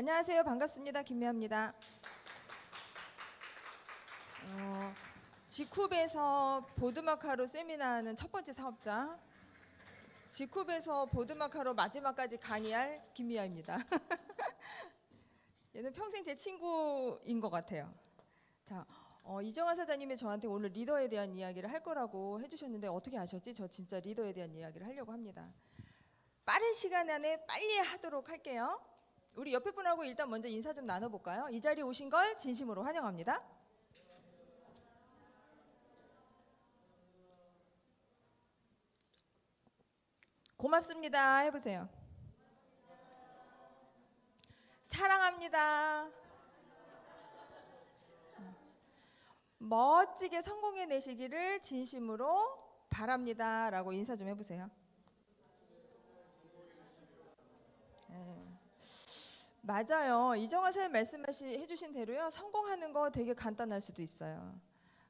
안녕하세요. 반갑습니다. 김미아입니다. 지쿱에서 보드마카로 세미나하는 첫 번째 사업자, 지쿱에서 보드마카로 마지막까지 강의할 김미아입니다. 얘는 평생 제 친구인 것 같아요. 자, 이정화 사장님이 저한테 오늘 리더에 대한 이야기를 할 거라고 해주셨는데 어떻게 아셨지? 저 진짜 리더에 대한 이야기를 하려고 합니다. 빠른 시간 안에 빨리 하도록 할게요. 우리 옆에 분하고 일단 먼저 인사 좀 나눠볼까요? 이 자리에 오신 걸 진심으로 환영합니다. 고맙습니다. 해보세요. 사랑합니다. 멋지게 성공해내시기를 진심으로 바랍니다. 라고 인사 좀 해보세요. 네. 맞아요. 이정화 선생님 해주신 대로요. 성공하는 거 되게 간단할 수도 있어요.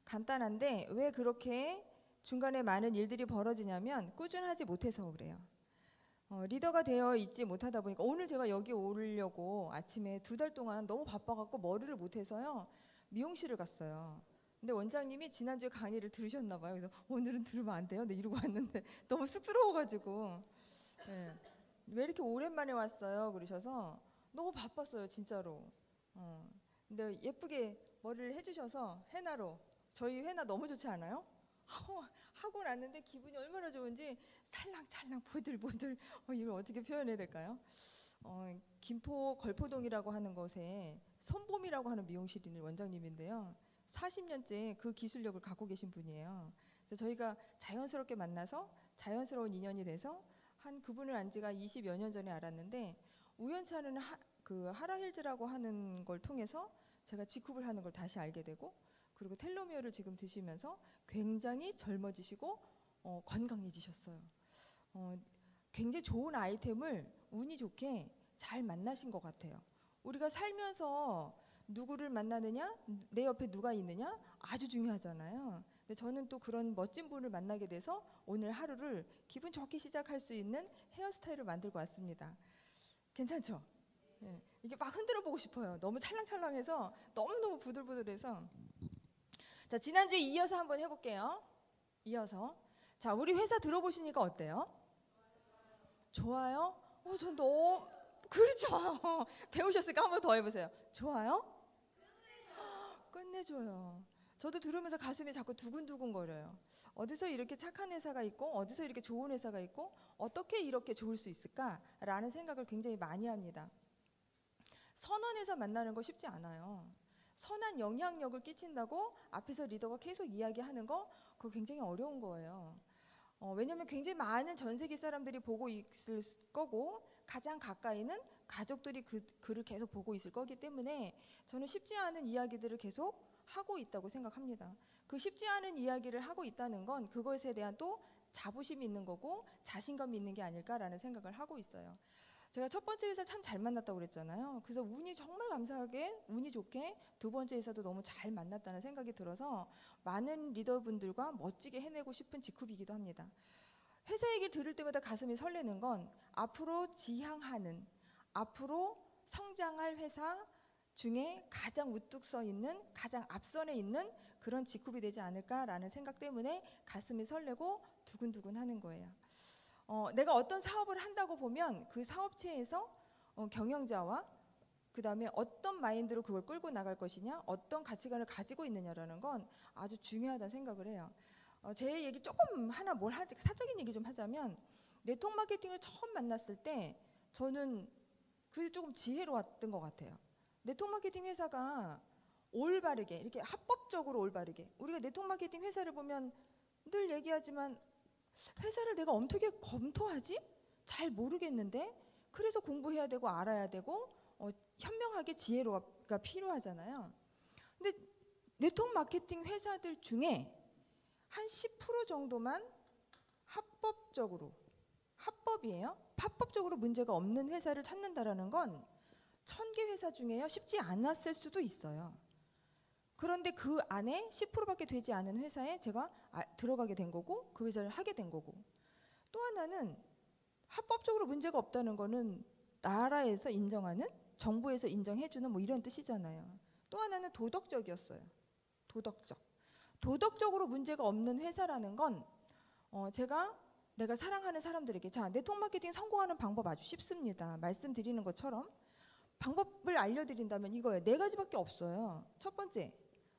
간단한데 왜 그렇게 중간에 많은 일들이 벌어지냐면 꾸준하지 못해서 그래요. 리더가 되어 있지 못하다 보니까 오늘 제가 여기 오려고 아침에 2달 동안 너무 바빠갖고 머리를 못해서요. 미용실을 갔어요. 근데 원장님이 지난주에 강의를 들으셨나 봐요. 그래서 오늘은 들으면 안 돼요? 네, 이러고 왔는데 너무 쑥스러워가지고 네. 왜 이렇게 오랜만에 왔어요? 그러셔서 너무 바빴어요, 진짜로. 근데 예쁘게 머리를 해주셔서 헤나로 저희 헤나 너무 좋지 않아요? 하고 났는데 기분이 얼마나 좋은지 살랑살랑 보들보들 이걸 어떻게 표현해야 될까요? 김포 걸포동이라고 하는 곳에 손봄이라고 하는 미용실인 원장님인데요. 40년째 그 기술력을 갖고 계신 분이에요. 그래서 저희가 자연스럽게 만나서 자연스러운 인연이 돼서 한 그분을 안 지가 20여 년 전에 알았는데 우연치 않은 그 하라힐즈라고 하는 걸 통해서 제가 지쿱을 하는 걸 다시 알게 되고 그리고 텔로미어를 지금 드시면서 굉장히 젊어지시고 건강해지셨어요. 굉장히 좋은 아이템을 운이 좋게 잘 만나신 것 같아요. 우리가 살면서 누구를 만나느냐, 내 옆에 누가 있느냐 아주 중요하잖아요. 근데 저는 또 그런 멋진 분을 만나게 돼서 오늘 하루를 기분 좋게 시작할 수 있는 헤어스타일을 만들고 왔습니다. 괜찮죠? 네. 이게 막 흔들어 보고 싶어요. 너무 찰랑찰랑해서 너무너무 부들부들해서. 자, 지난주에 이어서 한번 해볼게요. 이어서. 자, 우리 회사 들어보시니까 어때요? 좋아요? 전 너무 그렇죠. 배우셨으니까 한번 더 해보세요. 좋아요? 끝내줘요. 저도 들으면서 가슴이 자꾸 두근두근 거려요. 어디서 이렇게 착한 회사가 있고 어디서 이렇게 좋은 회사가 있고 어떻게 이렇게 좋을 수 있을까라는 생각을 굉장히 많이 합니다. 선언해서 만나는 거 쉽지 않아요. 선한 영향력을 끼친다고 앞에서 리더가 계속 이야기하는 거 그거 굉장히 어려운 거예요. 왜냐하면 굉장히 많은 전 세계 사람들이 보고 있을 거고 가장 가까이는 가족들이 그를 계속 보고 있을 거기 때문에 저는 쉽지 않은 이야기들을 계속 하고 있다고 생각합니다. 그 쉽지 않은 이야기를 하고 있다는 건 그것에 대한 또 자부심이 있는 거고 자신감이 있는 게 아닐까라는 생각을 하고 있어요. 제가 첫 번째 회사 참 잘 만났다고 그랬잖아요. 그래서 운이 정말 감사하게 운이 좋게 두 번째 회사도 너무 잘 만났다는 생각이 들어서 많은 리더분들과 멋지게 해내고 싶은 직후이기도 합니다. 회사 얘기 들을 때마다 가슴이 설레는 건 앞으로 지향하는 앞으로 성장할 회사 중에 가장 우뚝 서 있는 가장 앞선에 있는 그런 직후이 되지 않을까라는 생각 때문에 가슴이 설레고 두근두근 하는 거예요. 내가 어떤 사업을 한다고 보면 그 사업체에서 경영자와 그 다음에 어떤 마인드로 그걸 끌고 나갈 것이냐 어떤 가치관을 가지고 있느냐라는 건 아주 중요하다는 생각을 해요. 제 얘기 조금 하나 사적인 얘기 좀 하자면 네트워크 마케팅을 처음 만났을 때 저는 그게 조금 지혜로웠던 것 같아요. 네트워크 마케팅 회사가 올바르게 이렇게 합법적으로 올바르게 우리가 네트워크 마케팅 회사를 보면 늘 얘기하지만 회사를 내가 어떻게 검토하지? 잘 모르겠는데 그래서 공부해야 되고 알아야 되고 현명하게 지혜로가 필요하잖아요. 근데 네트워크 마케팅 회사들 중에 한 10% 정도만 합법이에요. 합법적으로 문제가 없는 회사를 찾는다라는 건 1000개 회사 중에요 쉽지 않았을 수도 있어요. 그런데 그 안에 10%밖에 되지 않은 회사에 제가 들어가게 된 거고 그 회사를 하게 된 거고 또 하나는 합법적으로 문제가 없다는 거는 나라에서 인정하는 정부에서 인정해주는 뭐 이런 뜻이잖아요. 또 하나는 도덕적이었어요. 도덕적으로 문제가 없는 회사라는 건 내가 사랑하는 사람들에게 자, 네트워크 마케팅 성공하는 방법 아주 쉽습니다. 말씀드리는 것처럼 방법을 알려드린다면 이거예요. 4가지밖에 없어요. 첫 번째,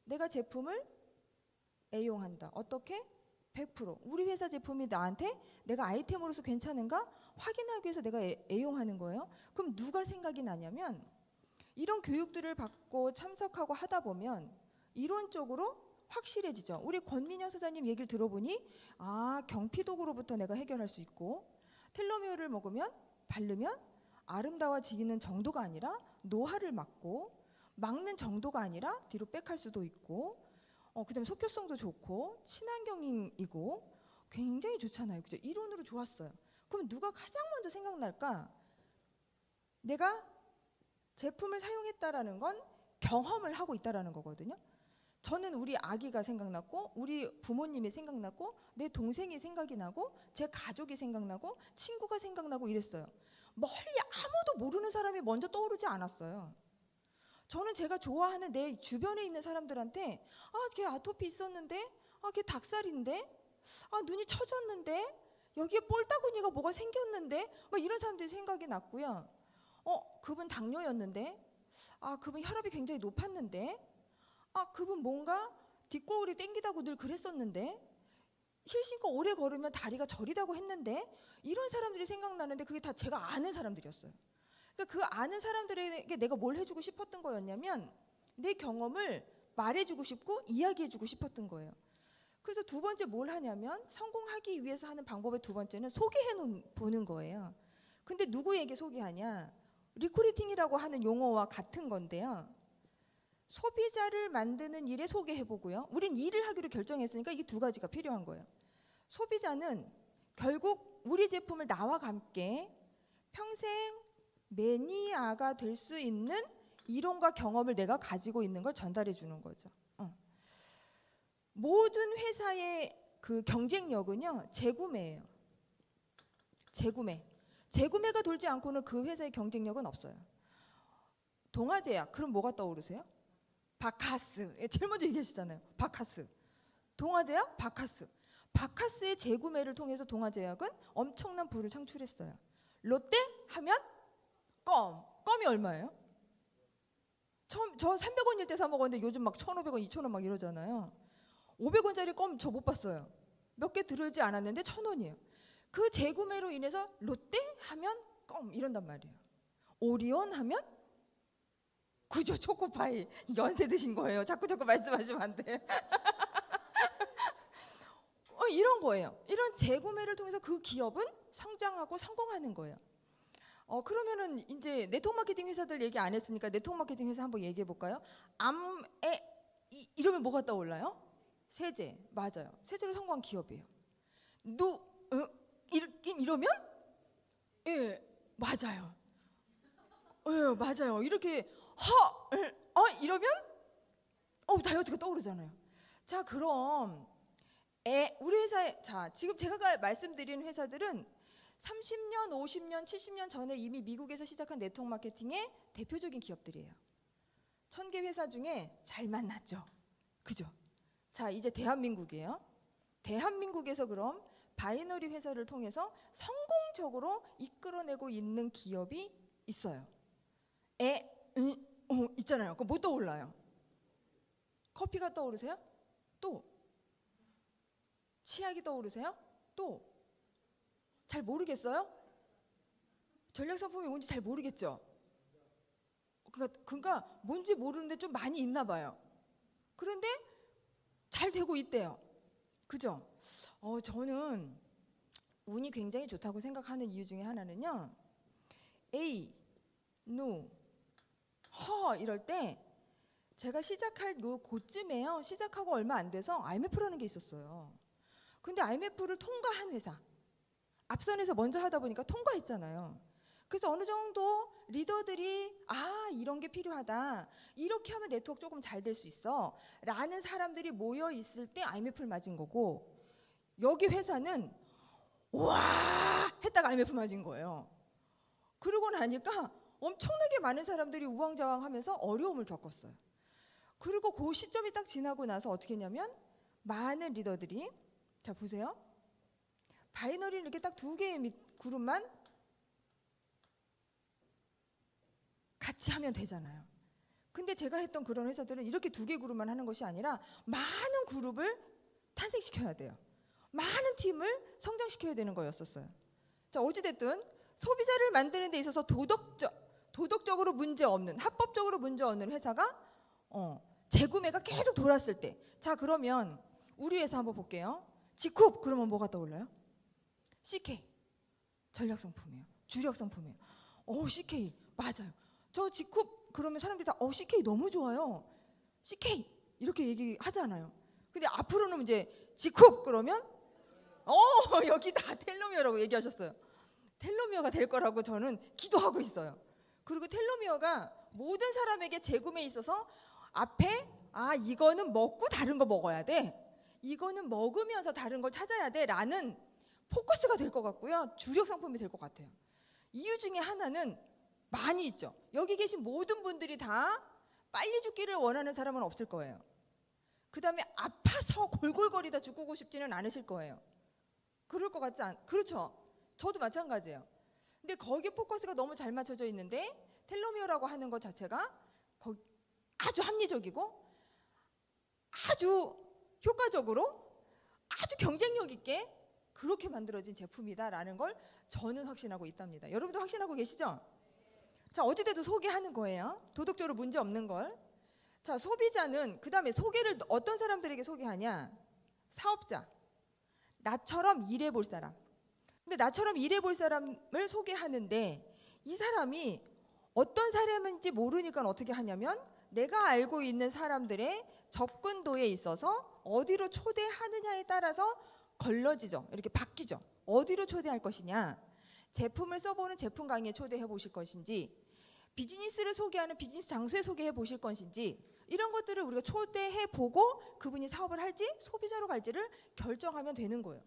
내가 제품을 애용한다. 어떻게? 100% 우리 회사 제품이 나한테 내가 아이템으로서 괜찮은가 확인하기 위해서 내가 애용하는 거예요. 그럼 누가 생각이 나냐면 이런 교육들을 받고 참석하고 하다 보면 이론적으로 확실해지죠. 우리 권민영 사장님 얘기를 들어보니 경피독으로부터 내가 해결할 수 있고 텔로미어를 바르면 아름다워지는 정도가 아니라 노화를 막는 정도가 아니라 뒤로 백할 수도 있고 그다음에 속효성도 좋고 친환경이고 굉장히 좋잖아요. 그죠? 이론으로 좋았어요. 그럼 누가 가장 먼저 생각날까? 내가 제품을 사용했다라는 건 경험을 하고 있다라는 거거든요. 저는 우리 아기가 생각났고 우리 부모님이 생각났고 내 동생이 생각이 나고 제 가족이 생각나고 친구가 생각나고 이랬어요. 멀리 아무도 모르는 사람이 먼저 떠오르지 않았어요. 저는 제가 좋아하는 내 주변에 있는 사람들한테 걔 아토피 있었는데 걔 닭살인데 눈이 처졌는데 여기에 볼따구니가 뭐가 생겼는데 이런 사람들이 생각이 났고요. 그분 당뇨였는데 그분 혈압이 굉장히 높았는데 그분 뭔가 뒷골이 땡기다고 늘 그랬었는데 힐 신고 오래 걸으면 다리가 저리다고 했는데 이런 사람들이 생각나는데 그게 다 제가 아는 사람들이었어요. 그러니까 그 아는 사람들에게 내가 뭘 해주고 싶었던 거였냐면 내 경험을 말해주고 싶고 이야기해주고 싶었던 거예요. 그래서 두 번째 뭘 하냐면 성공하기 위해서 하는 방법의 두 번째는 보는 거예요. 근데 누구에게 소개하냐? 리크루팅이라고 하는 용어와 같은 건데요. 소비자를 만드는 일에 소개해보고요. 우린 일을 하기로 결정했으니까 이 2가지가 필요한 거예요. 소비자는 결국 우리 제품을 나와 함께 평생 매니아가 될 수 있는 이론과 경험을 내가 가지고 있는 걸 전달해 주는 거죠. 모든 회사의 그 경쟁력은요, 재구매예요. 재구매가 돌지 않고는 그 회사의 경쟁력은 없어요. 동아제약, 그럼 뭐가 떠오르세요? 바카스. 제일 먼저 얘기하시잖아요. 바카스. 동아제약, 바카스. 바카스의 재구매를 통해서 동아제약은 엄청난 부를 창출했어요. 롯데 하면 껌이 얼마예요? 저 300원일 때 사 먹었는데 요즘 막 1,500원, 2,000원 막 이러잖아요. 500원짜리 껌 저 못 봤어요. 몇 개 들어오지 않았는데 1,000원이에요. 그 재구매로 인해서 롯데 하면 껌 이런단 말이에요. 오리온 하면 그죠, 초코파이. 연세 드신 거예요. 자꾸 말씀하시면 안 돼요. 이런 거예요. 이런 재구매를 통해서 그 기업은 성장하고 성공하는 거예요. 그러면은 이제 네트워크 마케팅 회사들 얘기 안 했으니까 네트워크 마케팅 회사 한번 얘기해 볼까요? 이러면 뭐가 떠올라요? 세제. 맞아요. 세제로 성공한 기업이에요. 이러면? 예, 맞아요. 예, 맞아요. 이렇게 이러면 다이어트가 떠오르잖아요. 자, 그럼 우리 회사에 지금 제가 말씀드리는 회사들은 30년, 50년, 70년 전에 이미 미국에서 시작한 네트워크 마케팅의 대표적인 기업들이에요. 1000개 회사 중에 잘 만났죠. 그죠? 자, 이제 대한민국이에요. 대한민국에서 그럼 바이너리 회사를 통해서 성공적으로 이끌어내고 있는 기업이 있어요. 있잖아요. 그럼 뭐 떠올라요? 커피가 떠오르세요? 또 치약이 떠오르세요? 또 잘 모르겠어요? 전략 상품이 뭔지 잘 모르겠죠? 그러니까 뭔지 모르는데 좀 많이 있나 봐요. 그런데 잘 되고 있대요. 그죠? 저는 운이 굉장히 좋다고 생각하는 이유 중에 하나는요. 이럴 때 제가 시작할 그쯤에요. 시작하고 얼마 안 돼서 IMF라는 게 있었어요. 근데 IMF를 통과한 회사, 앞선에서 먼저 하다 보니까 통과했잖아요. 그래서 어느 정도 리더들이 이런 게 필요하다, 이렇게 하면 네트워크 조금 잘 될 수 있어 라는 사람들이 모여 있을 때 IMF를 맞은 거고, 여기 회사는 와 했다가 IMF 맞은 거예요. 그러고 나니까 엄청나게 많은 사람들이 우왕좌왕하면서 어려움을 겪었어요. 그리고 그 시점이 딱 지나고 나서 어떻게 했냐면 많은 리더들이 자 보세요. 바이너리는 이렇게 딱 두 개의 그룹만 같이 하면 되잖아요. 근데 제가 했던 그런 회사들은 이렇게 두 개 그룹만 하는 것이 아니라 많은 그룹을 탄생시켜야 돼요. 많은 팀을 성장시켜야 되는 거였었어요. 자, 어찌됐든 소비자를 만드는 데 있어서 도덕적으로 문제 없는, 합법적으로 문제 없는 회사가 재구매가 계속 돌았을 때, 자 그러면 우리 회사 한번 볼게요. 지쿱 그러면 뭐가 떠올라요? CK 전략상품이에요. 주력상품이에요. CK 맞아요. 저 지쿱 그러면 사람들이 다 CK 너무 좋아요. CK 이렇게 얘기하잖아요. 근데 앞으로는 이제 지쿱 그러면 여기 다 텔로미어라고 얘기하셨어요. 텔로미어가 될 거라고 저는 기도하고 있어요. 그리고 텔로미어가 모든 사람에게 재구매에 있어서 앞에 이거는 먹고 다른 거 먹어야 돼. 이거는 먹으면서 다른 걸 찾아야 돼 라는 포커스가 될 것 같고요. 주력 상품이 될 것 같아요. 이유 중에 하나는 많이 있죠. 여기 계신 모든 분들이 다 빨리 죽기를 원하는 사람은 없을 거예요. 그 다음에 아파서 골골거리다 죽고 싶지는 않으실 거예요. 그럴 것 같지 그렇죠. 저도 마찬가지예요. 근데 거기에 포커스가 너무 잘 맞춰져 있는데 텔로미어라고 하는 것 자체가 아주 합리적이고 아주 효과적으로 아주 경쟁력 있게 그렇게 만들어진 제품이다라는 걸 저는 확신하고 있답니다. 여러분도 확신하고 계시죠? 자, 어찌돼도 소개하는 거예요. 도덕적으로 문제 없는 걸. 자, 소비자는 그 다음에 소개를 어떤 사람들에게 소개하냐? 사업자, 나처럼 일해볼 사람. 근데 나처럼 일해볼 사람을 소개하는데 이 사람이 어떤 사람인지 모르니까 어떻게 하냐면 내가 알고 있는 사람들의 접근도에 있어서 어디로 초대하느냐에 따라서 걸러지죠. 이렇게 바뀌죠. 어디로 초대할 것이냐, 제품을 써보는 제품 강의에 초대해 보실 것인지, 비즈니스를 소개하는 비즈니스 장소에 소개해 보실 것인지, 이런 것들을 우리가 초대해 보고 그분이 사업을 할지 소비자로 갈지를 결정하면 되는 거예요.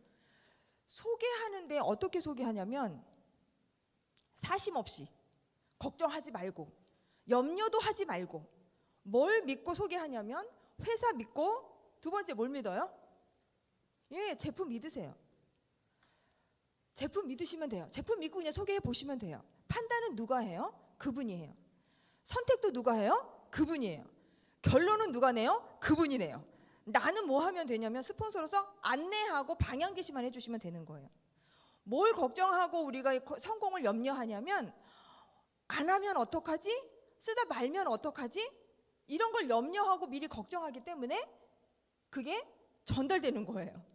소개하는데 어떻게 소개하냐면 사심 없이, 걱정하지 말고, 염려도 하지 말고, 뭘 믿고 소개하냐면 회사 믿고, 두 번째 뭘 믿어요? 제품 믿으세요. 제품 믿으시면 돼요. 제품 믿고 그냥 소개해 보시면 돼요. 판단은 누가 해요? 그분이 해요. 선택도 누가 해요? 그분이에요. 결론은 누가 내요? 그분이 내요. 나는 뭐 하면 되냐면 스폰서로서 안내하고 방향 제시만 해주시면 되는 거예요. 뭘 걱정하고 우리가 성공을 염려하냐면 안 하면 어떡하지? 쓰다 말면 어떡하지? 이런 걸 염려하고 미리 걱정하기 때문에 그게 전달되는 거예요.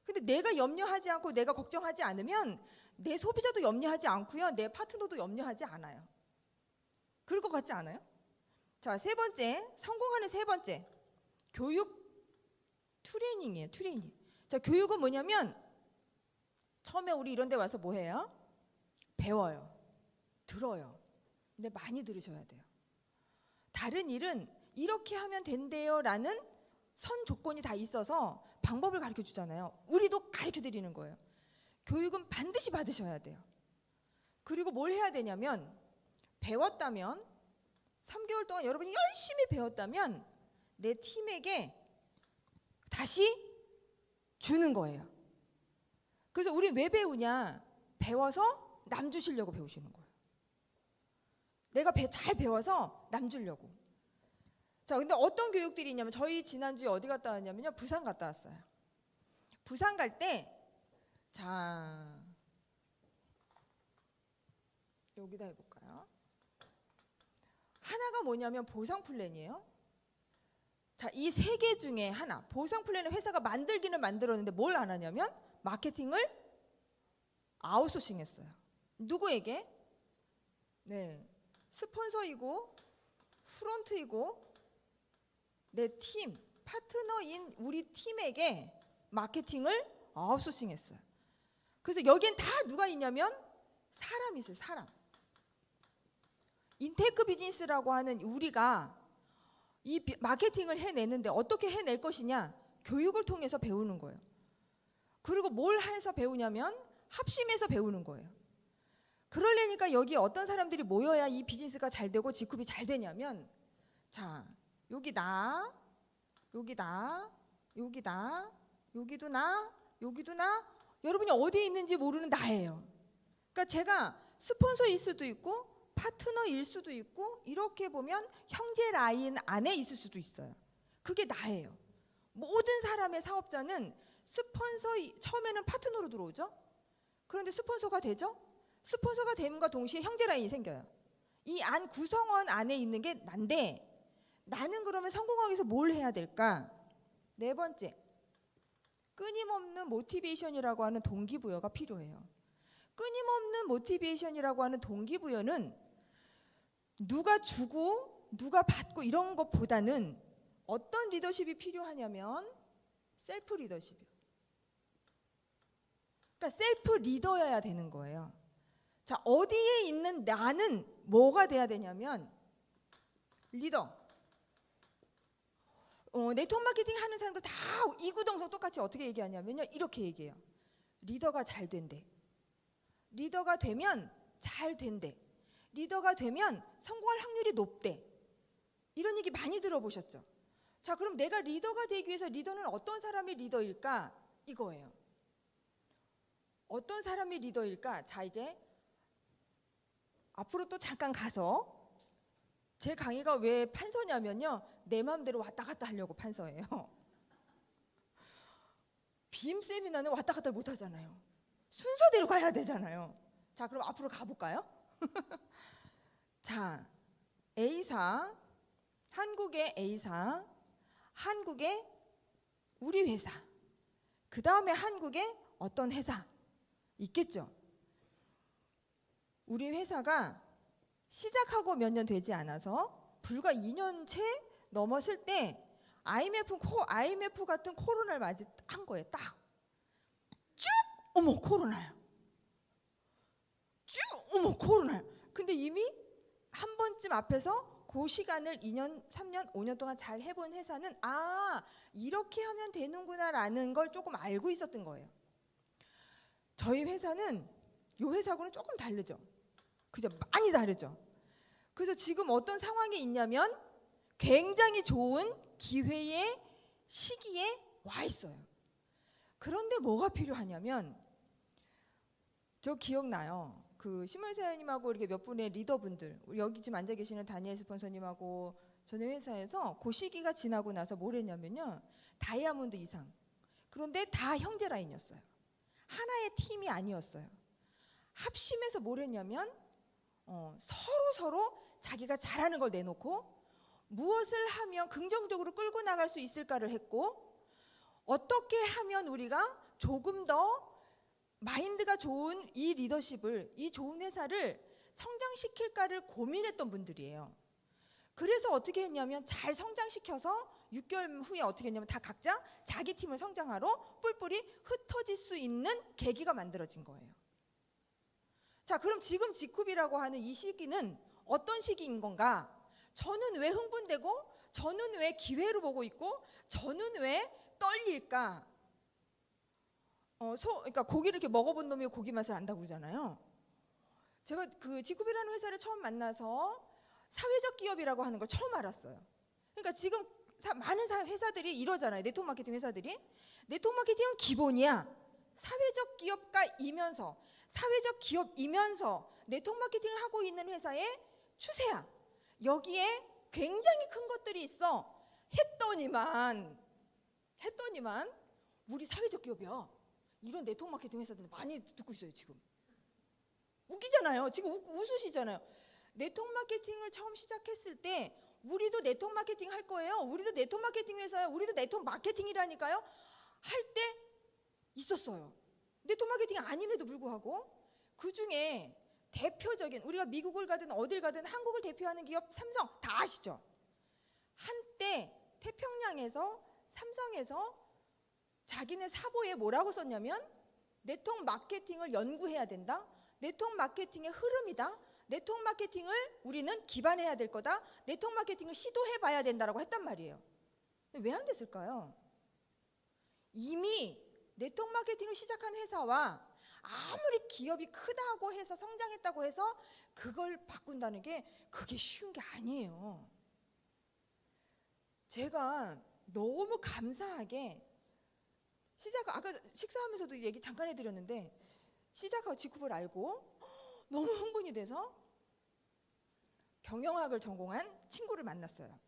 근데 내가 염려하지 않고 내가 걱정하지 않으면 내 소비자도 염려하지 않고요. 내 파트너도 염려하지 않아요. 그럴 것 같지 않아요? 자, 세 번째, 성공하는 세 번째, 교육 트레이닝이에요. 트레이닝. 자, 교육은 뭐냐면 처음에 우리 이런 데 와서 뭐 해요? 배워요. 들어요. 근데 많이 들으셔야 돼요. 다른 일은 이렇게 하면 된대요 라는 선 조건이 다 있어서 방법을 가르쳐 주잖아요. 우리도 가르쳐 드리는 거예요. 교육은 반드시 받으셔야 돼요. 그리고 뭘 해야 되냐면 배웠다면 3개월 동안 여러분이 열심히 배웠다면 내 팀에게 다시 주는 거예요. 그래서 우리 왜 배우냐? 배워서 남 주시려고 배우시는 거예요. 내가 잘 배워서 남 주려고. 자, 근데 어떤 교육들이 있냐면 저희 지난주에 어디 갔다 왔냐면요. 부산 갔다 왔어요. 부산 갈 때 자, 여기다 해볼까요? 하나가 뭐냐면 보상 플랜이에요. 자, 이 세 개 중에 하나, 보상 플랜을 회사가 만들기는 만들었는데 뭘 안 하냐면 마케팅을 아웃소싱 했어요. 누구에게? 네, 스폰서이고 프론트이고 내 팀, 파트너인 우리 팀에게 마케팅을 아웃소싱 했어요. 그래서 여기엔 다 누가 있냐면 사람이 있어요. 사람. 인테크 비즈니스라고 하는 우리가 이 마케팅을 해내는데 어떻게 해낼 것이냐? 교육을 통해서 배우는 거예요. 그리고 뭘 해서 배우냐면 합심해서 배우는 거예요. 그러려니까 여기 어떤 사람들이 모여야 이 비즈니스가 잘 되고 지쿱이 잘 되냐면, 자, 여기 나, 여기 나, 여기 나, 여기도 나, 여기도 나, 여러분이 어디에 있는지 모르는 나예요. 그러니까 제가 스폰서일 수도 있고 파트너일 수도 있고 이렇게 보면 형제 라인 안에 있을 수도 있어요. 그게 나예요. 모든 사람의 사업자는 스폰서, 처음에는 파트너로 들어오죠. 그런데 스폰서가 되죠. 스폰서가 됨과 동시에 형제 라인이 생겨요. 이 안 구성원 안에 있는 게 난데, 나는 그러면 성공하기 위해서 뭘 해야 될까? 네 번째, 끊임없는 모티베이션이라고 하는 동기부여가 필요해요. 끊임없는 모티베이션이라고 하는 동기부여는 누가 주고 누가 받고 이런 것보다는 어떤 리더십이 필요하냐면 셀프 리더십이요. 그러니까 셀프 리더여야 되는 거예요. 자, 어디에 있는 나는 뭐가 돼야 되냐면 리더. 네트워크 마케팅 하는 사람들 다 이구동성 똑같이 어떻게 얘기하냐면요, 이렇게 얘기해요. 리더가 잘 된대. 리더가 되면 잘 된대. 리더가 되면 성공할 확률이 높대. 이런 얘기 많이 들어보셨죠? 자, 그럼 내가 리더가 되기 위해서 리더는 어떤 사람이 리더일까? 이거예요. 어떤 사람이 리더일까? 자, 이제 앞으로 또 잠깐 가서, 제 강의가 왜 판서냐면요, 내 마음대로 왔다 갔다 하려고 판서예요. 비임 세미나는 왔다 갔다 못 하잖아요. 순서대로 가야 되잖아요. 자, 그럼 앞으로 가볼까요? 자, A사, 한국의 A사, 한국의 우리 회사, 그 다음에 한국의 어떤 회사 있겠죠. 우리 회사가 시작하고 몇 년 되지 않아서 불과 2년 채 넘었을 때 IMF 같은 코로나를 맞이한 거예요. 딱 쭉, 어머 코로나야. 쭉, 어머 코로나야. 근데 이미 한 번쯤 앞에서 그 시간을 2년, 3년, 5년 동안 잘 해본 회사는 이렇게 하면 되는구나라는 걸 조금 알고 있었던 거예요. 저희 회사는 이 회사하고는 조금 다르죠. 그죠? 많이 다르죠. 그래서 지금 어떤 상황이 있냐면 굉장히 좋은 기회의 시기에 와 있어요. 그런데 뭐가 필요하냐면, 저 기억나요. 그 신문사님하고 이렇게 몇 분의 리더분들, 여기 지금 앉아 계시는 다니엘 스폰서님하고 전에 회사에서 그 시기가 지나고 나서 뭘 했냐면요, 다이아몬드 이상. 그런데 다 형제 라인이었어요. 하나의 팀이 아니었어요. 합심해서 뭘 했냐면 서로 자기가 잘하는 걸 내놓고 무엇을 하면 긍정적으로 끌고 나갈 수 있을까를 했고, 어떻게 하면 우리가 조금 더 마인드가 좋은 이 리더십을, 이 좋은 회사를 성장시킬까를 고민했던 분들이에요. 그래서 어떻게 했냐면 잘 성장시켜서 6개월 후에 어떻게 했냐면 다 각자 자기 팀을 성장하러 뿔뿔이 흩어질 수 있는 계기가 만들어진 거예요. 자, 그럼 지금 지쿱이라고 하는 이 시기는 어떤 시기인 건가? 저는 왜 흥분되고, 저는 왜 기회로 보고 있고, 저는 왜 떨릴까? 그러니까 고기를 이렇게 먹어본 놈이 고기 맛을 안다고 그러잖아요. 제가 그 지쿱이라는 회사를 처음 만나서 사회적 기업이라고 하는 걸 처음 알았어요. 그러니까 지금 많은 회사들이 이러잖아요. 네트워크 마케팅 회사들이. 네트워크 마케팅은 기본이야. 사회적 기업가이면서, 사회적 기업이면서 네트워크 마케팅을 하고 있는 회사의 추세야. 여기에 굉장히 큰 것들이 있어. 했더니만 우리 사회적 기업이야. 이런 네트워크 마케팅 회사들 많이 듣고 있어요. 지금 웃기잖아요. 지금 웃으시잖아요. 네트워크 마케팅을 처음 시작했을 때 우리도 네트워크 마케팅 할 거예요. 우리도 네트워크 마케팅 회사예요. 우리도 네트워크 마케팅이라니까요. 할 때 있었어요. 네트워크 마케팅이 아님에도 불구하고 그 중에 대표적인, 우리가 미국을 가든 어딜 가든 한국을 대표하는 기업 삼성 다 아시죠? 한때 태평양에서 삼성에서 자기네 사보에 뭐라고 썼냐면 네트워크 마케팅을 연구해야 된다. 네트워크 마케팅의 흐름이다. 네트워크 마케팅을 우리는 기반해야 될 거다. 네트워크 마케팅을 시도해봐야 된다라고 했단 말이에요. 왜 안 됐을까요? 이미 네트워크 마케팅을 시작한 회사와 아무리 기업이 크다고 해서 성장했다고 해서 그걸 바꾼다는 게 그게 쉬운 게 아니에요. 제가 너무 감사하게 아까 식사하면서도 얘기 잠깐 해드렸는데 시작하고 직후를 알고 너무 흥분이 돼서 경영학을 전공한 친구를 만났어요.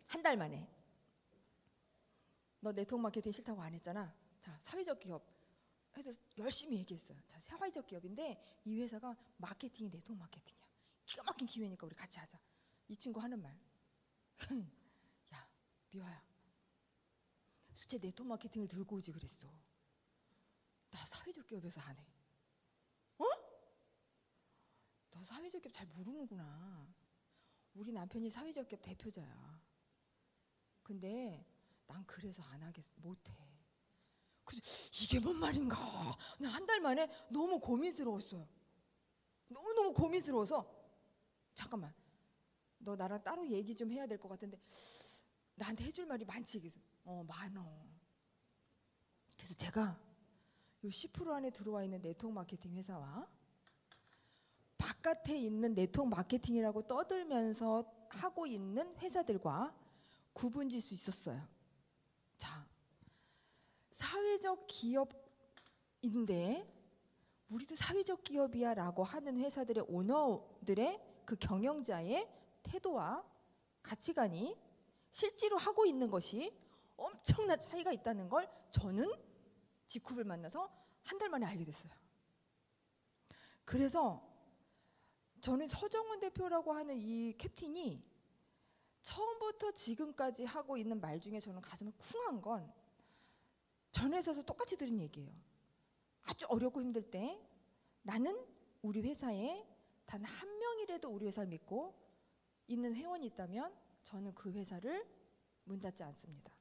한 달 만에 너 네트워크 마케팅 싫다고 안 했잖아. 자, 사회적 기업 해서 열심히 얘기했어요. 자, 사회적 기업인데 이 회사가 마케팅이 네트워크 마케팅이야. 기가 막힌 기회니까 우리 같이 하자. 이 친구 하는 말. 야, 미화야. 수채 네트워크 마케팅을 들고 오지 그랬어. 나 사회적 기업에서 안 해. 어? 너 사회적 기업 잘 모르는구나. 우리 남편이 사회적 기업 대표자야. 근데 난 그래서 안 하겠어. 못해. 이게 뭔 말인가? 나 한 달 만에 너무 고민스러웠어요. 너무너무 고민스러워서 잠깐만. 너 나랑 따로 얘기 좀 해야 될 것 같은데 나한테 해줄 말이 많지? 그래서 많어. 그래서 제가 요 10% 안에 들어와 있는 네트워크 마케팅 회사와 바깥에 있는 네트워크 마케팅이라고 떠들면서 하고 있는 회사들과 구분질 수 있었어요. 자, 사회적 기업인데 우리도 사회적 기업이야 라고 하는 회사들의 오너들의 그 경영자의 태도와 가치관이 실제로 하고 있는 것이 엄청난 차이가 있다는 걸 저는 직후를 만나서 한 달 만에 알게 됐어요. 그래서 저는 서정훈 대표라고 하는 이 캡틴이 처음부터 지금까지 하고 있는 말 중에 저는 가슴을 쿵한 건 전 회사에서 똑같이 들은 얘기예요. 아주 어렵고 힘들 때 나는 우리 회사에 단 한 명이라도 우리 회사를 믿고 있는 회원이 있다면 저는 그 회사를 문 닫지 않습니다.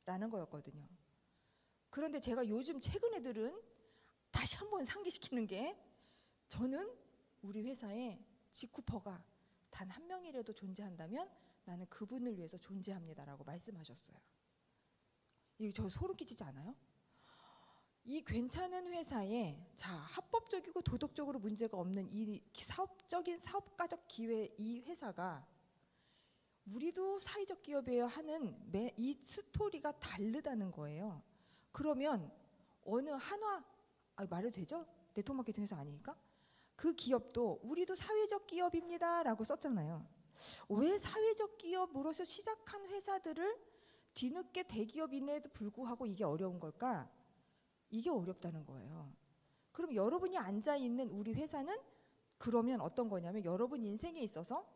라는 거였거든요. 그런데 제가 요즘 최근에 들은 다시 한번 상기시키는 게 저는 우리 회사에 지쿠퍼가 단 한 명이라도 존재한다면 나는 그분을 위해서 존재합니다라고 말씀하셨어요. 이거 저 소름 끼치지 않아요? 이 괜찮은 회사에 자 합법적이고 도덕적으로 문제가 없는 이 사업적인 사업가적 기회 이 회사가 우리도 사회적 기업이에요 하는 이 스토리가 다르다는 거예요. 그러면 어느 말해도 되죠? 네트워크 마케팅 회사 아니니까? 그 기업도 우리도 사회적 기업입니다 라고 썼잖아요. 왜 사회적 기업으로서 시작한 회사들을 뒤늦게 대기업임에도 불구하고 이게 어려운 걸까? 이게 어렵다는 거예요. 그럼 여러분이 앉아있는 우리 회사는 그러면 어떤 거냐면 여러분 인생에 있어서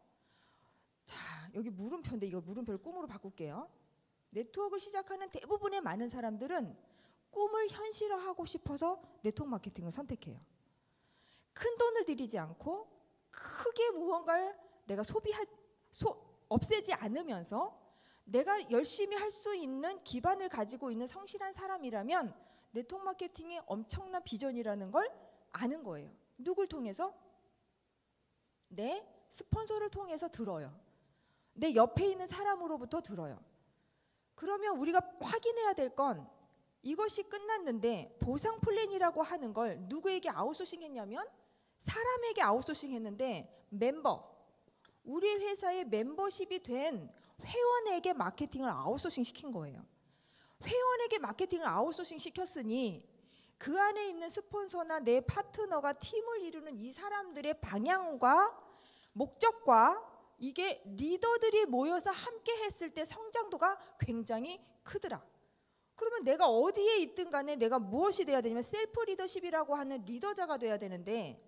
자 여기 물음표인데 이걸 물음표를 꿈으로 바꿀게요. 네트워크를 시작하는 대부분의 많은 사람들은 꿈을 현실화하고 싶어서 네트워크 마케팅을 선택해요. 큰 돈을 들이지 않고 크게 무언가를 내가 없애지 않으면서 내가 열심히 할 수 있는 기반을 가지고 있는 성실한 사람이라면 네트워크 마케팅이 엄청난 비전이라는 걸 아는 거예요. 누굴 통해서? 내 스폰서를 통해서 들어요. 내 옆에 있는 사람으로부터 들어요. 그러면 우리가 확인해야 될 건 이것이 끝났는데 보상 플랜이라고 하는 걸 누구에게 아웃소싱 했냐면 사람에게 아웃소싱 했는데 우리 회사에 멤버십이 된 회원에게 마케팅을 아웃소싱 시킨 거예요. 회원에게 마케팅을 아웃소싱 시켰으니 그 안에 있는 스폰서나 내 파트너가 팀을 이루는 이 사람들의 방향과 목적과 이게 리더들이 모여서 함께 했을 때 성장도가 굉장히 크더라. 그러면 내가 어디에 있든 간에 내가 무엇이 돼야 되냐면 셀프 리더십이라고 하는 리더자가 돼야 되는데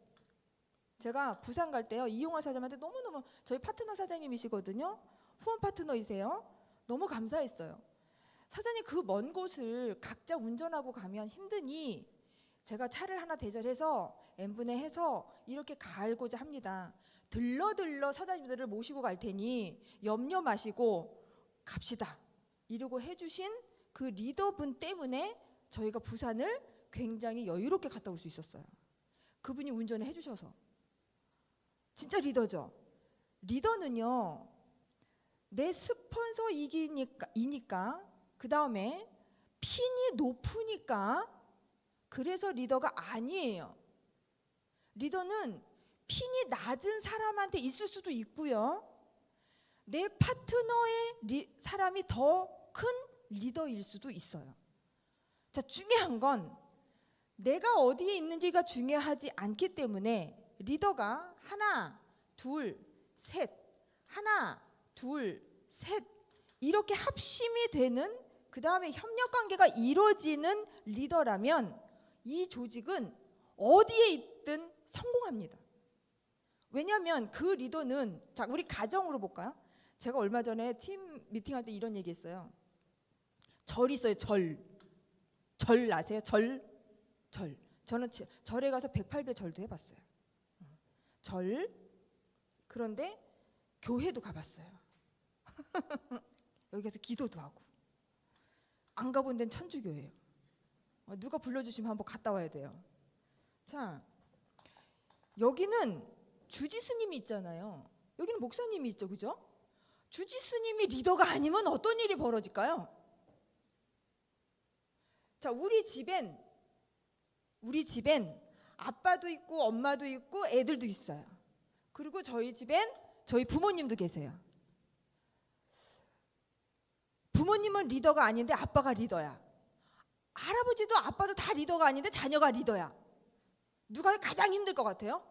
제가 부산 갈 때요 이용화 사장님한테 너무너무 저희 파트너 사장님이시거든요. 후원 파트너이세요. 너무 감사했어요. 사장님 그 먼 곳을 각자 운전하고 가면 힘드니 제가 차를 하나 대절해서 n분의 해서 이렇게 가고자 합니다. 들러 사장님들을 모시고 갈 테니 염려 마시고 갑시다. 이러고 해주신 그 리더분 때문에 저희가 부산을 굉장히 여유롭게 갔다 올 수 있었어요. 그분이 운전을 해주셔서. 진짜 리더죠. 리더는요 내 스폰서이니까 그 다음에 핀이 높으니까 그래서 리더가 아니에요. 리더는 핀이 낮은 사람한테 있을 수도 있고요. 내 파트너의 사람이 더 큰 리더일 수도 있어요. 자, 중요한 건 내가 어디에 있는지가 중요하지 않기 때문에 리더가 하나, 둘, 셋, 하나, 둘, 셋 이렇게 합심이 되는 그 다음에 협력관계가 이루어지는 리더라면 이 조직은 어디에 있든 성공합니다. 왜냐하면 그 리더는, 자, 우리 가정으로 볼까요? 제가 얼마 전에 팀 미팅할 때 이런 얘기 했어요. 절 있어요. 절 아세요? 절. 저는 절에 가서 108배 절도 해봤어요. 절. 그런데 교회도 가봤어요. 여기 가서 기도도 하고. 안 가본 데는 천주교예요. 누가 불러주시면 한번 갔다 와야 돼요. 자, 여기는 주지스님이 있잖아요. 여기는 목사님이 있죠, 그죠? 주지스님이 리더가 아니면 어떤 일이 벌어질까요? 자, 우리 집엔 아빠도 있고 엄마도 있고 애들도 있어요. 그리고 저희 집엔 저희 부모님도 계세요. 부모님은 리더가 아닌데 아빠가 리더야. 할아버지도 아빠도 다 리더가 아닌데 자녀가 리더야. 누가 가장 힘들 것 같아요?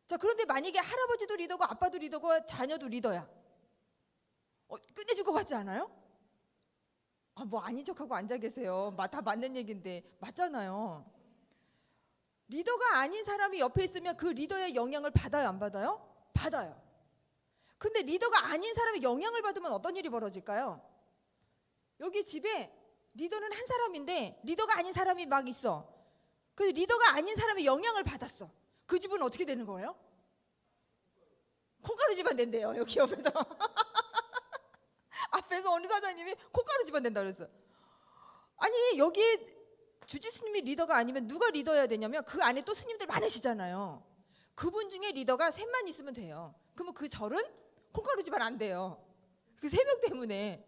자, 그런데 만약에 할아버지도 리더고 아빠도 리더고 자녀도 리더야. 끝내줄 것 같지 않아요? 뭐 아닌 척하고 앉아 계세요. 다 맞는 얘기인데 맞잖아요. 리더가 아닌 사람이 옆에 있으면 그 리더의 영향을 받아요, 안 받아요? 받아요. 근데 리더가 아닌 사람이 영향을 받으면 어떤 일이 벌어질까요? 여기 집에 리더는 한 사람인데 리더가 아닌 사람이 막 있어. 그 리더가 아닌 사람이 영향을 받았어. 그 집은 어떻게 되는 거예요? 콩가루 집안 된대요, 여기 옆에서. 앞에서 어느 사장님이 콩가루 집안 된다 그랬어요. 아니, 여기 주지스님이 리더가 아니면 누가 리더여야 되냐면 그 안에 또 스님들 많으시잖아요. 그분 중에 리더가 셋만 있으면 돼요. 그러면 그 절은 콩가루 집안 안 돼요. 그 3명 때문에.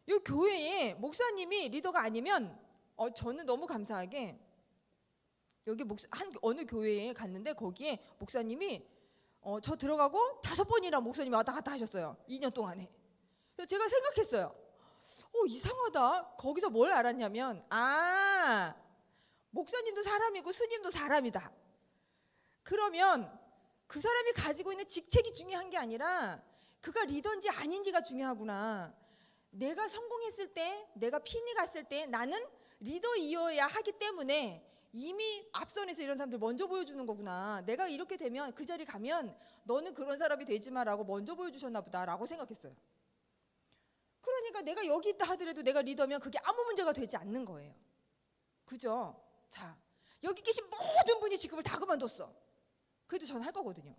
이 교회에 목사님이 리더가 아니면 저는 너무 감사하게 여기 어느 교회에 갔는데 거기에 목사님이 저 들어가고 5번이나 목사님이 왔다 갔다 하셨어요. 2년 동안에. 그래서 제가 생각했어요. 이상하다. 거기서 뭘 알았냐면 목사님도 사람이고 스님도 사람이다. 그러면 그 사람이 가지고 있는 직책이 중요한 게 아니라 그가 리더인지 아닌지가 중요하구나. 내가 성공했을 때, 내가 핀이 갔을 때 나는 리더이어야 하기 때문에 이미 앞선에서 이런 사람들 먼저 보여주는 거구나. 내가 이렇게 되면 그 자리 가면 너는 그런 사람이 되지 마라고 먼저 보여주셨나 보다라고 생각했어요. 그러니까 내가 여기 있다 하더라도 내가 리더면 그게 아무 문제가 되지 않는 거예요. 그죠? 자, 여기 계신 모든 분이 직급을 다 그만뒀어. 그래도 전 할 거거든요.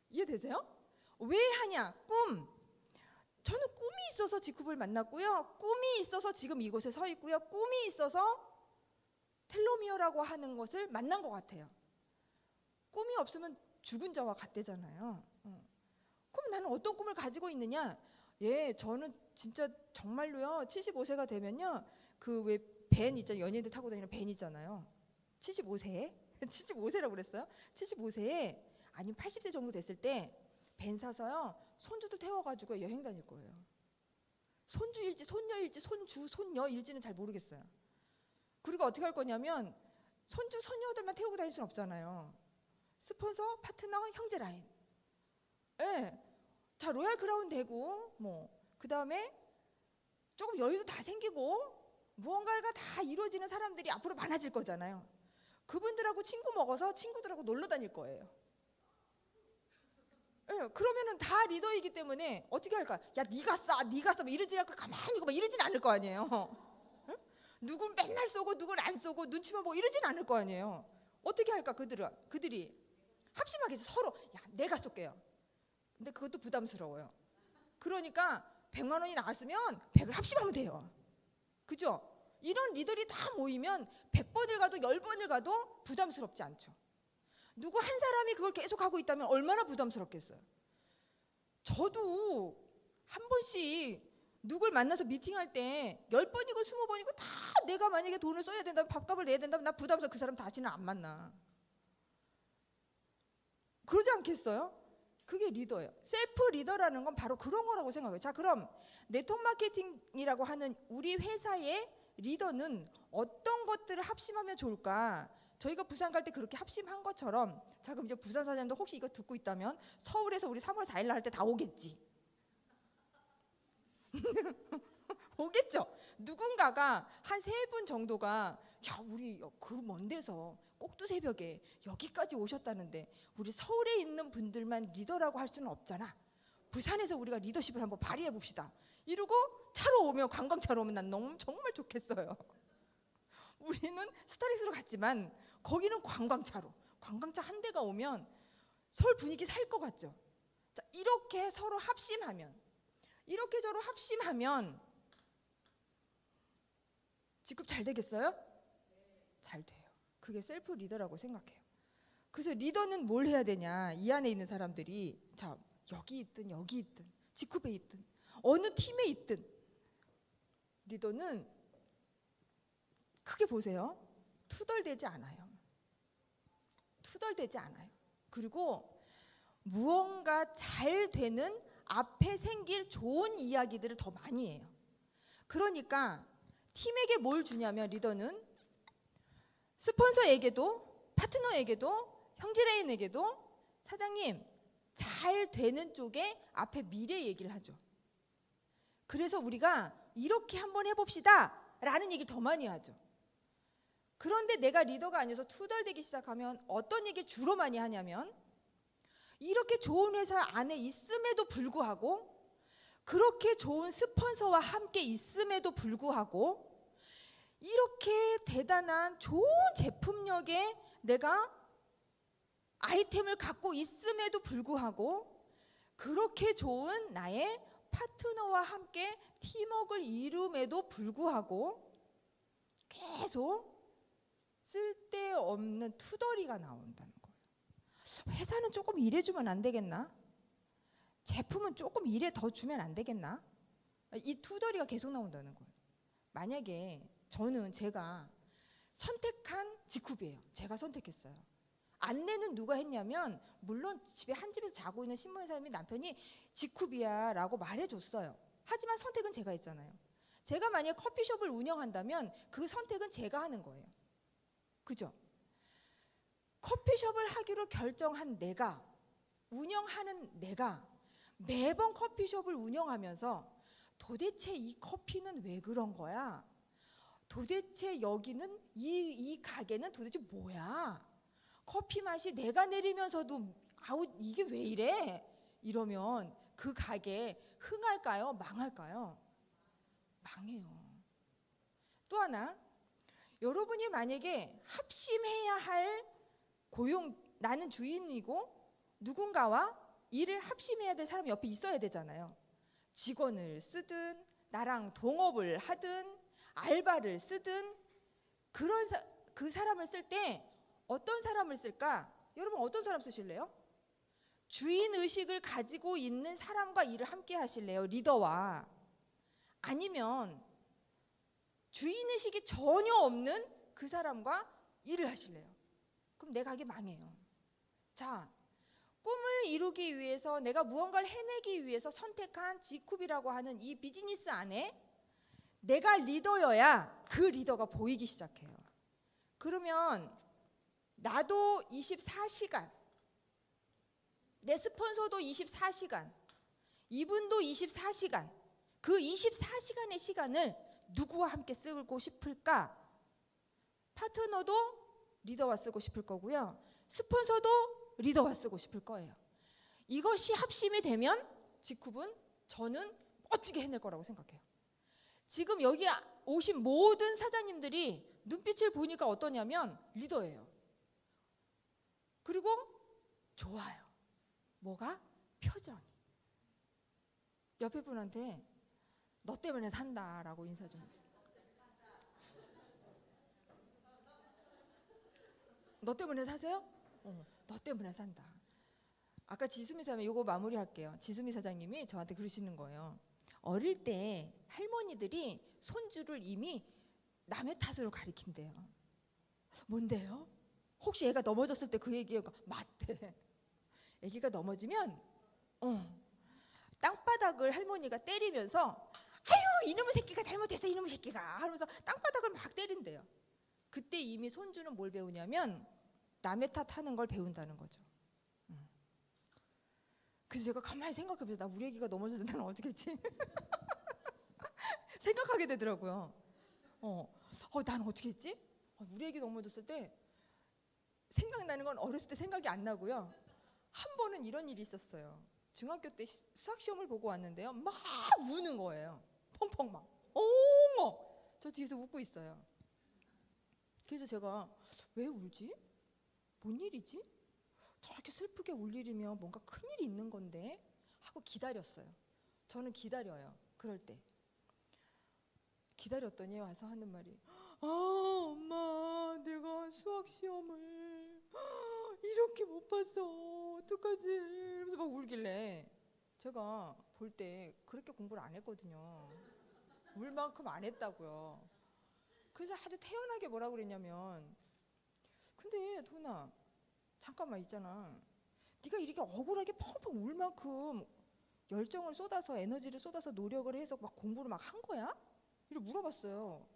이해되세요? 왜 하냐? 저는 꿈이 있어서 직급을 만났고요. 꿈이 있어서 지금 이곳에 서 있고요. 꿈이 있어서 텔로미어라고 하는 것을 만난 것 같아요. 꿈이 없으면 죽은 자와 같대잖아요. 그럼 나는 어떤 꿈을 가지고 있느냐? 저는 진짜 정말로요. 75세가 되면요. 그 왜 밴 있잖아요. 연예인들 타고 다니는 밴 있잖아요. 75세에? 75세라고 그랬어요? 75세에 아니면 80세 정도 됐을 때 밴 사서요. 손주도 태워가지고 여행 다닐 거예요. 손주일지 손녀일지 손주 손녀일지는 잘 모르겠어요. 그리고 어떻게 할 거냐면 손주 손녀들만 태우고 다닐 수는 없잖아요. 스폰서, 파트너, 형제 라인. 자, 로얄 크라운 되고 그 다음에 조금 여유도 다 생기고 무언가가 다 이루어지는 사람들이 앞으로 많아질 거잖아요. 그분들하고 친구 먹어서 친구들하고 놀러 다닐 거예요. 그러면은 다 리더이기 때문에 어떻게 할까? 야, 네가 싸 뭐 이러지 않고 가만히 있고 막 이러진 않을 거 아니에요. 누군 맨날 쏘고 누군 안 쏘고 눈치만 보고 이러진 않을 거 아니에요. 어떻게 할까? 그들이 합심하게 서로 야, 내가 쏠게요. 근데 그것도 부담스러워요. 그러니까 100만 원이 나왔으면 100을 합심하면 돼요. 그죠? 이런 리더들이 다 모이면 100번을 가도 10번을 가도 부담스럽지 않죠. 누구 한 사람이 그걸 계속 하고 있다면 얼마나 부담스럽겠어요. 저도 한 번씩 누굴 만나서 미팅할 때 10번이고 20번이고 다 내가 만약에 돈을 써야 된다면, 밥값을 내야 된다면 나 부담스러워 그 사람 다시는 안 만나. 그러지 않겠어요? 그게 리더예요. 셀프 리더라는 건 바로 그런 거라고 생각해요. 자, 그럼 네트워크 마케팅이라고 하는 우리 회사의 리더는 어떤 것들을 합심하면 좋을까? 저희가 부산 갈 때 그렇게 합심한 것처럼, 자, 그럼 이제 부산 사장님도 혹시 이거 듣고 있다면 서울에서 우리 3월 4일 날 할 때 다 오겠지. 오겠죠. 누군가가 한 3분 정도가 야, 우리 그 먼 데서 꼭두 새벽에 여기까지 오셨다는데 우리 서울에 있는 분들만 리더라고 할 수는 없잖아. 부산에서 우리가 리더십을 한번 발휘해 봅시다. 이러고 차로 오면, 관광차로 오면 난 너무 정말 좋겠어요. 우리는 스타렉스로 갔지만 거기는 관광차로, 관광차 한 대가 오면 서울 분위기 살 것 같죠. 자, 이렇게 서로 합심하면, 이렇게 서로 합심하면 직급 잘 되겠어요? 잘 돼요. 그게 셀프 리더라고 생각해요. 그래서 리더는 뭘 해야 되냐, 이 안에 있는 사람들이, 자, 여기 있든 여기 있든 직급에 있든 어느 팀에 있든 리더는 크게 보세요. 투덜대지 않아요. 투덜대지 않아요. 그리고 무언가 잘 되는 앞에 생길 좋은 이야기들을 더 많이 해요. 그러니까 팀에게 뭘 주냐면, 리더는 스폰서에게도, 파트너에게도, 형제라인에게도 사장님 잘 되는 쪽에 앞에 미래 얘기를 하죠. 그래서 우리가 이렇게 한번 해봅시다 라는 얘기를 더 많이 하죠. 그런데 내가 리더가 아니어서 투덜대기 시작하면 어떤 얘기 주로 많이 하냐면, 이렇게 좋은 회사 안에 있음에도 불구하고, 그렇게 좋은 스폰서와 함께 있음에도 불구하고, 이렇게 대단한 좋은 제품력에 내가 아이템을 갖고 있음에도 불구하고, 그렇게 좋은 나의 파트너와 함께 팀워크를 이룸에도 불구하고 계속 쓸데없는 투덜이가 나온다는 거예요. 회사는 조금 일해주면 안 되겠나? 제품은 조금 일해 더 주면 안 되겠나? 이 투덜이가 계속 나온다는 거예요. 만약에 저는 제가 선택한 직급이에요. 제가 선택했어요. 안내는 누가 했냐면, 물론 집에 한 집에서 자고 있는 신문사님이 남편이 직급이야 라고 말해줬어요. 하지만 선택은 제가 했잖아요. 제가 만약에 커피숍을 운영한다면 그 선택은 제가 하는 거예요. 그죠? 커피숍을 하기로 결정한 내가, 운영하는 내가 매번 커피숍을 운영하면서 도대체 이 커피는 왜 그런 거야? 도대체 여기는 이 가게는 도대체 뭐야? 커피 맛이 내가 내리면서도 아우 이게 왜 이래? 이러면 그 가게 흥할까요? 망할까요? 망해요. 또 하나, 여러분이 만약에 합심해야 할 고용, 나는 주인이고 누군가와 일을 합심해야 될 사람이 옆에 있어야 되잖아요. 직원을 쓰든 나랑 동업을 하든 알바를 쓰든 그 사람을 쓸 때 어떤 사람을 쓸까? 여러분 어떤 사람 쓰실래요? 주인의식을 가지고 있는 사람과 일을 함께 하실래요? 리더와. 아니면 주인의식이 전혀 없는 그 사람과 일을 하실래요? 그럼 내 가게 망해요. 자, 꿈을 이루기 위해서, 내가 무언가를 해내기 위해서 선택한 G쿱이라고 하는 이 비즈니스 안에 내가 리더여야 그 리더가 보이기 시작해요. 그러면 나도 24시간, 내 스폰서도 24시간, 이분도 24시간, 그 24시간의 시간을 누구와 함께 쓰고 싶을까? 파트너도 리더와 쓰고 싶을 거고요. 스폰서도 리더와 쓰고 싶을 거예요. 이것이 합심이 되면 G쿱은 저는 멋지게 해낼 거라고 생각해요. 지금 여기 오신 모든 사장님들이 눈빛을 보니까 어떠냐면 리더예요. 그리고 좋아요. 뭐가? 표정이. 옆에 분한테 너 때문에 산다라고 인사 좀 해주세요. 너 때문에 사세요? 너 때문에 산다. 아까 지수미 사장님 이거 마무리할게요. 지수미 사장님이 저한테 그러시는 거예요. 어릴 때 할머니들이 손주를 이미 남의 탓으로 가리킨대요. 뭔데요? 혹시 애가 넘어졌을 때 그 얘기가 맞대. 애기가 넘어지면 땅바닥을 할머니가 때리면서 아유 이놈의 새끼가 잘못했어 이놈의 새끼가 하면서 땅바닥을 막 때린대요. 그때 이미 손주는 뭘 배우냐면 남의 탓하는 걸 배운다는 거죠. 그래서 제가 가만히 생각해보세요. 나 우리 애기가 넘어져서 나는 어떻게 했지? 생각하게 되더라고요. 나는 어떻게 했지? 우리 애기 넘어졌을 때 생각나는 건 어렸을 때 생각이 안 나고요. 한 번은 이런 일이 있었어요. 중학교 때 수학 시험을 보고 왔는데요. 막 우는 거예요. 펑펑 막. 어머! 저 뒤에서 웃고 있어요. 그래서 제가 왜 울지? 뭔 일이지? 저렇게 슬프게 울 일이면 뭔가 큰일이 있는 건데 하고 기다렸어요. 저는 기다려요. 그럴 때. 기다렸더니 와서 하는 말이 엄마 내가 수학 시험을 이렇게 못 봤어. 어떡하지? 이러면서 막 울길래 제가 볼 때 그렇게 공부를 안 했거든요. 울 만큼 안 했다고요. 그래서 아주 태연하게 뭐라고 그랬냐면 근데 도훈아 잠깐만 있잖아. 네가 이렇게 억울하게 펑펑 울 만큼 열정을 쏟아서 에너지를 쏟아서 노력을 해서 막 공부를 막 한 거야? 이렇게 물어봤어요.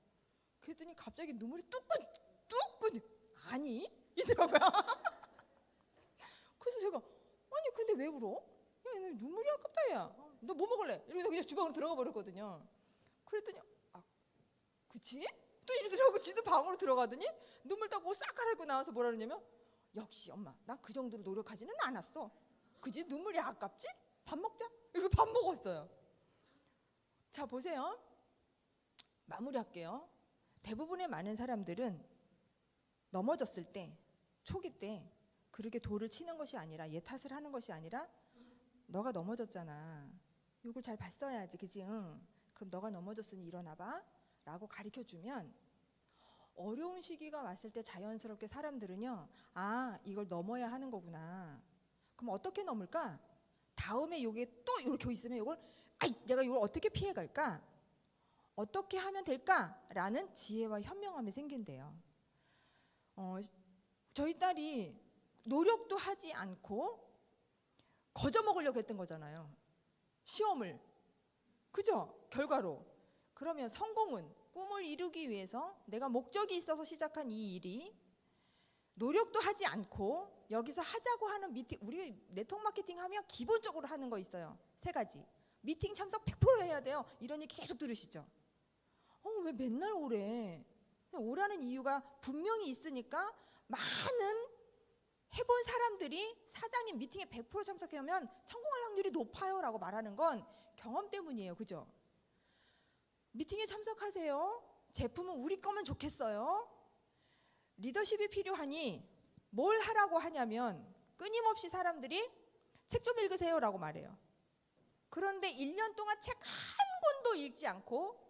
그랬더니 갑자기 눈물이 뚝뚝 아니? 이더라고요. 그래서 제가 아니 근데 왜 울어? 야 눈물이 아깝다 야. 너 뭐 먹을래? 이러면서 그냥 주방으로 들어가 버렸거든요. 그랬더니 그치? 또 이러더라고. 지도 방으로 들어가더니 눈물 닦고 싹 갈아입고 나와서 뭐라 그러냐면 역시 엄마 난 그 정도로 노력하지는 않았어. 그지? 눈물이 아깝지? 밥 먹자. 이러고 밥 먹었어요. 자 보세요. 마무리할게요. 대부분의 많은 사람들은 넘어졌을 때 초기 때 그렇게 돌을 치는 것이 아니라 얘 탓을 하는 것이 아니라 너가 넘어졌잖아. 이걸 잘 봤어야지 그지? 응. 그럼 너가 넘어졌으니 일어나봐 라고 가르쳐주면 어려운 시기가 왔을 때 자연스럽게 사람들은요 이걸 넘어야 하는 거구나. 그럼 어떻게 넘을까? 다음에 요게 또 이렇게 있으면 이걸 내가 이걸 어떻게 피해갈까? 어떻게 하면 될까? 라는 지혜와 현명함이 생긴대요. 저희 딸이 노력도 하지 않고 거저 먹으려고 했던 거잖아요. 시험을. 그죠? 결과로. 그러면 성공은 꿈을 이루기 위해서 내가 목적이 있어서 시작한 이 일이 노력도 하지 않고 여기서 하자고 하는 미팅, 우리 네트워크 마케팅 하면 기본적으로 하는 거 있어요. 3가지. 미팅 참석 100% 해야 돼요. 이런 얘기 계속 들으시죠? 왜 맨날 오래? 오라는 이유가 분명히 있으니까 많은 해본 사람들이 사장님 미팅에 100% 참석하면 성공할 확률이 높아요 라고 말하는 건 경험 때문이에요. 그죠? 미팅에 참석하세요. 제품은 우리 거면 좋겠어요. 리더십이 필요하니 뭘 하라고 하냐면 끊임없이 사람들이 책 좀 읽으세요 라고 말해요. 그런데 1년 동안 책 한 권도 읽지 않고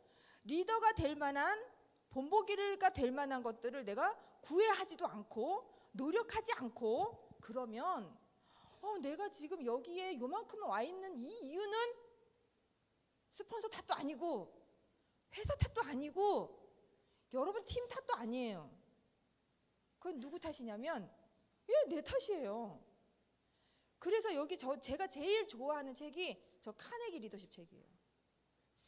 리더가 될 만한 본보기가 될 만한 것들을 내가 구애하지도 않고 노력하지 않고 그러면 내가 지금 여기에 요만큼 와 있는 이 이유는 스폰서 탓도 아니고 회사 탓도 아니고 여러분 팀 탓도 아니에요. 그건 누구 탓이냐면 내 탓이에요. 그래서 여기 제가 제일 좋아하는 책이 저 카네기 리더십 책이에요.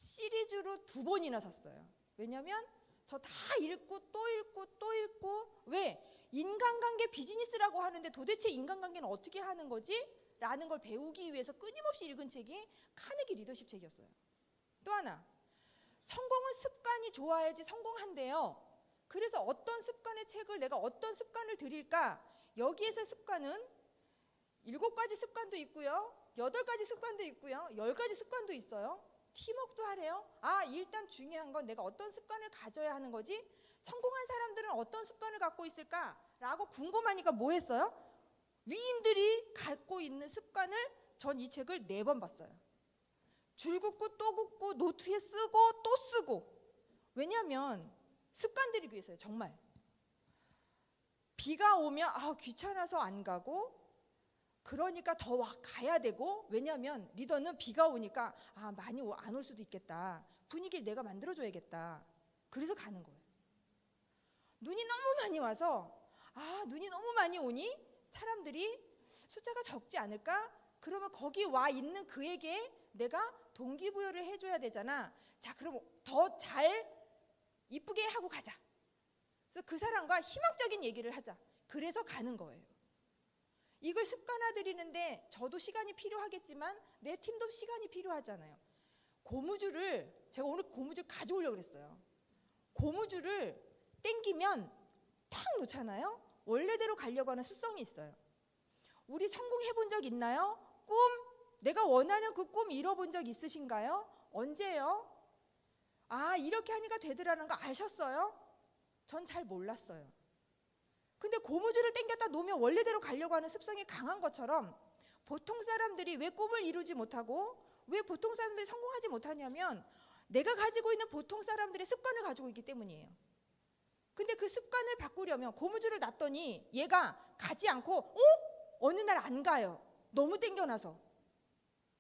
시리즈로 2번이나 샀어요. 왜냐면 저 다 읽고 또 읽고 또 읽고 왜? 인간관계 비즈니스라고 하는데 도대체 인간관계는 어떻게 하는 거지? 라는 걸 배우기 위해서 끊임없이 읽은 책이 카네기 리더십 책이었어요. 또 하나 성공은 습관이 좋아야지 성공한대요. 그래서 어떤 습관의 책을 내가 어떤 습관을 드릴까? 여기에서 습관은 7가지 습관도 있고요. 8가지 습관도 있고요. 10가지 습관도 있어요. 팀워크도 하래요. 일단 중요한 건 내가 어떤 습관을 가져야 하는 거지? 성공한 사람들은 어떤 습관을 갖고 있을까? 라고 궁금하니까 뭐 했어요? 위인들이 갖고 있는 습관을 전 이 책을 4번 봤어요. 줄 긋고 또 긋고 노트에 쓰고 또 쓰고. 왜냐하면 습관 들이기 위해서요. 정말. 비가 오면 귀찮아서 안 가고, 그러니까 더 가야 되고, 왜냐하면 리더는 비가 오니까 많이 안 올 수도 있겠다, 분위기를 내가 만들어줘야겠다, 그래서 가는 거예요. 눈이 너무 많이 와서 눈이 너무 많이 오니 사람들이 숫자가 적지 않을까? 그러면 거기 와 있는 그에게 내가 동기부여를 해줘야 되잖아. 자, 그럼 더 잘 이쁘게 하고 가자. 그래서 그 사람과 희망적인 얘기를 하자. 그래서 가는 거예요. 이걸 습관화들이는데 저도 시간이 필요하겠지만 내 팀도 시간이 필요하잖아요. 제가 오늘 고무줄 가져오려고 그랬어요. 고무줄을 땡기면 탁 놓잖아요. 원래대로 가려고 하는 습성이 있어요. 우리 성공해 본 적 있나요? 내가 원하는 그 꿈 이뤄본 적 있으신가요? 언제요? 이렇게 하니까 되더라는 거 아셨어요? 전 잘 몰랐어요. 근데 고무줄을 당겼다 놓으면 원래대로 가려고 하는 습성이 강한 것처럼, 보통 사람들이 왜 꿈을 이루지 못하고 왜 보통 사람들이 성공하지 못하냐면 내가 가지고 있는 보통 사람들의 습관을 가지고 있기 때문이에요. 근데 그 습관을 바꾸려면 고무줄을 놨더니 얘가 가지 않고 어느 날 안 가요. 너무 땡겨놔서.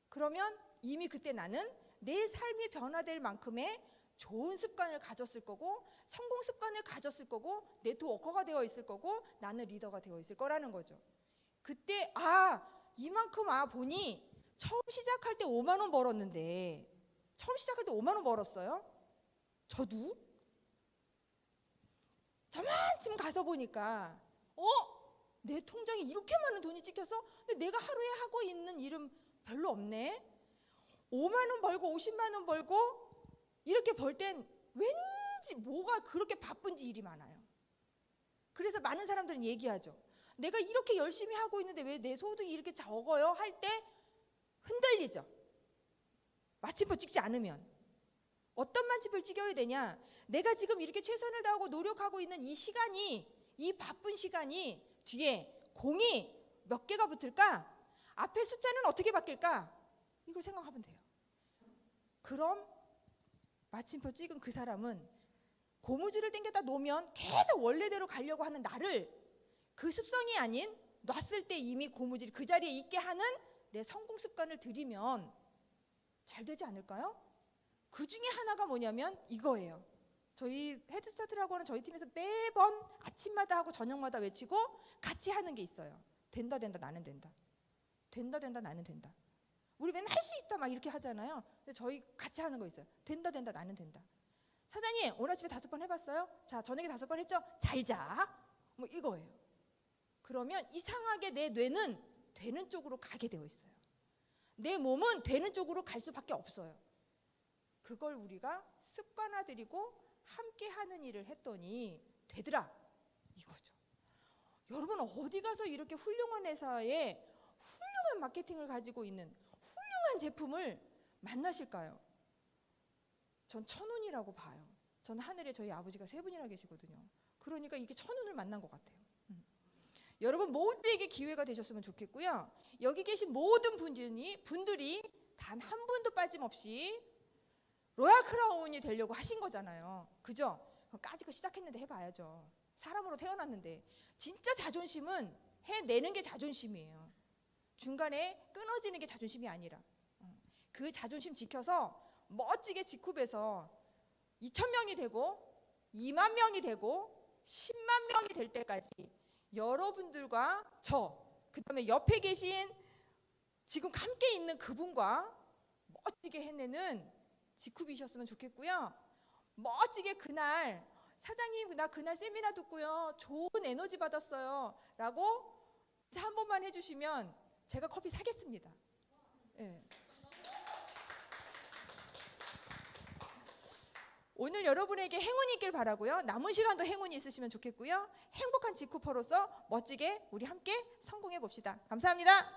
그러면 이미 그때 나는 내 삶이 변화될 만큼의 좋은 습관을 가졌을 거고, 성공 습관을 가졌을 거고, 네트워커가 되어 있을 거고, 나는 리더가 되어 있을 거라는 거죠. 그때 이만큼 보니 처음 시작할 때 5만 원 벌었는데, 처음 시작할 때 5만 원 벌었어요? 저도? 저만큼 가서 보니까 내 통장에 이렇게 많은 돈이 찍혀서, 근데 내가 하루에 하고 있는 일은 별로 없네. 5만 원 벌고 50만 원 벌고 이렇게 벌 땐 왠지 뭐가 그렇게 바쁜지 일이 많아요. 그래서 많은 사람들은 얘기하죠. 내가 이렇게 열심히 하고 있는데 왜 내 소득이 이렇게 적어요? 할 때 흔들리죠. 마침표 찍지 않으면. 어떤 마침표를 찍어야 되냐? 내가 지금 이렇게 최선을 다하고 노력하고 있는 이 시간이, 이 바쁜 시간이 뒤에 공이 몇 개가 붙을까? 앞에 숫자는 어떻게 바뀔까? 이걸 생각하면 돼요. 그럼 마침표 찍은 그 사람은 고무줄을 당겼다 놓으면 계속 원래대로 가려고 하는 나를, 그 습성이 아닌 놨을 때 이미 고무줄이 그 자리에 있게 하는 내 성공 습관을 들이면 잘 되지 않을까요? 그 중에 하나가 뭐냐면 이거예요. 저희 헤드스타트라고 하는 저희 팀에서 매번 아침마다 하고 저녁마다 외치고 같이 하는 게 있어요. 된다 된다 나는 된다. 된다 된다 나는 된다. 우리 맨날 할 수 있다 막 이렇게 하잖아요. 근데 저희 같이 하는 거 있어요. 된다 된다 나는 된다. 사장님 오늘 아침에 5번 해봤어요? 자 저녁에 5번 했죠? 잘 자. 뭐 이거예요. 그러면 이상하게 내 뇌는 되는 쪽으로 가게 되어 있어요. 내 몸은 되는 쪽으로 갈 수밖에 없어요. 그걸 우리가 습관화들이고 함께 하는 일을 했더니 되더라 이거죠. 여러분 어디 가서 이렇게 훌륭한 회사에 훌륭한 마케팅을 가지고 있는 훌륭한 제품을 만나실까요? 전 천운이라고 봐요. 전 하늘에 저희 아버지가 3분이나 계시거든요. 그러니까 이게 천운을 만난 것 같아요. 여러분 모두에게 기회가 되셨으면 좋겠고요. 여기 계신 모든 분들이 단 한 분도 빠짐없이 로얄 크라운이 되려고 하신 거잖아요. 그죠? 까짓 거 시작했는데 해봐야죠. 사람으로 태어났는데. 진짜 자존심은 해내는 게 자존심이에요. 중간에 끊어지는 게 자존심이 아니라 그 자존심 지켜서 멋지게 직후에서 2,000명이 되고 2만 명이 되고 10만 명이 될 때까지 여러분들과 그 다음에 옆에 계신 지금 함께 있는 그분과 멋지게 해내는 직후이셨으면 좋겠고요. 멋지게 그날 사장님 나 그날 세미나 듣고요 좋은 에너지 받았어요 라고 한 번만 해주시면 제가 커피 사겠습니다. 네. 오늘 여러분에게 행운이 있길 바라고요. 남은 시간도 행운이 있으시면 좋겠고요. 행복한 직후퍼로서 멋지게 우리 함께 성공해 봅시다. 감사합니다.